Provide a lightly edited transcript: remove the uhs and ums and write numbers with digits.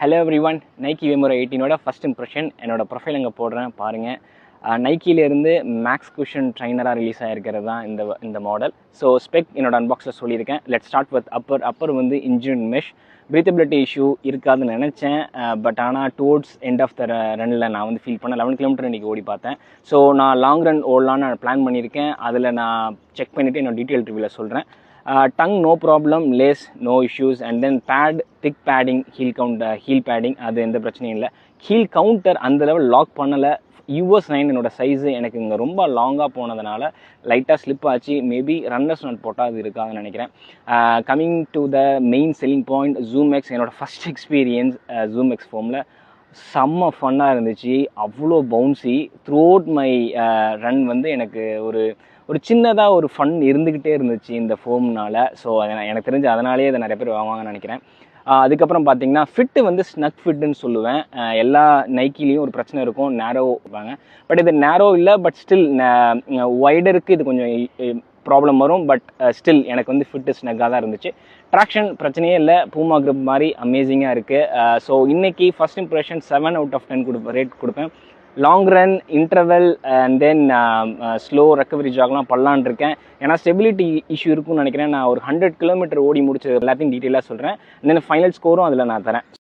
Hello everyone, Nike Vomero 18ஓட first impression என்னோட profile அங்கே போடுறேன் பாருங்கள். நைக்கிலேருந்து மேக்ஸ் குஷன் ட்ரைனராக ரிலீஸ் ஆகிருக்கிறது தான் இந்த மாடல். ஸோ ஸ்பெக் என்னோட அன்பாக்ஸில் சொல்லியிருக்கேன். லெட் ஸ்டார்ட் வித் அப்பர் வந்து இன்ஜின் மெஷ். பிரீத்தபிலிட்டி இஷ்யூ இருக்காதுன்னு நினச்சேன். பட் ஆனால் டுவோர்ட்ஸ் எண்ட் ஆஃப் த ரன்னில் நான் வந்து ஃபீல் பண்ணேன். 11 கிலோமீட்டர் இன்றைக்கி ஓடி பார்த்தேன். ஸோ நான் லாங் ரன் ஓடலான்னு பிளான் பண்ணியிருக்கேன். அதில் நான் செக் பண்ணிவிட்டு என்னோட டீட்டெயில் ரிவ்யூவில் சொல்கிறேன். Tongue no problem, lace no issues, and then pad thick padding, heel padding அது எந்த பிரச்சனையும் இல்லை. ஹீல் கவுண்டர் அந்த லெவல் லாக் பண்ணலை. US 9 என்னோட சைஸு எனக்கு இங்கே ரொம்ப லாங்காக போனதுனால லைட்டாக ஸ்லிப் ஆச்சு. மேபி ரன்னர்ஸ் நாட் போட்டால் அது இருக்காதுன்னு நினைக்கிறேன். Coming to the main selling point, zoom X. என்னோடய ஃபஸ்ட் எக்ஸ்பீரியன்ஸ் ஜூம் எக்ஸ் ஃபோமில் செம்ம ஃபன்னாக இருந்துச்சு. அவ்வளோ bouncy through out my run வந்து எனக்கு ஒரு சின்னதாக ஒரு ஃபன் இருந்துக்கிட்டே இருந்துச்சு இந்த ஃபோம்னால். ஸோ எனக்கு தெரிஞ்சு அதனாலேயே இதை நிறைய பேர் வாங்குவாங்கன்னு நினைக்கிறேன். அதுக்கப்புறம் பார்த்தீங்கன்னா ஃபிட்டு வந்து ஸ்னக் ஃபிட்டுன்னு சொல்லுவேன். எல்லா நைக்கிலையும் ஒரு பிரச்சனை இருக்கும், நேரோ வைப்பாங்க. பட் இது நேரோ இல்லை, பட் ஸ்டில் வைடருக்கு இது கொஞ்சம் ப்ராப்ளம் வரும். பட் ஸ்டில் எனக்கு வந்து ஃபிட்டு ஸ்னக்காக தான் இருந்துச்சு. ட்ராக்ஷன் பிரச்சனையே இல்லை, பூமா கிரிப் மாதிரி அமேசிங்காக இருக்குது. ஸோ இன்றைக்கி first impression 7 out of 10 rate கொடுப்பேன். Long run, interval and then slow recovery ஜாக்லாம் பண்ணலான் இருக்கேன். ஏன்னா ஸ்டெபிலிட்டி இஷ்யூ இருக்குன்னு நினைக்கிறேன். நான் ஒரு 100 கிலோமீட்டர் ஓடி முடிச்சு எல்லாத்தையும் டீட்டெயிலாக சொல்கிறேன். தென் ஃபைனல் ஸ்கோரும் அதில் நான் தரேன்.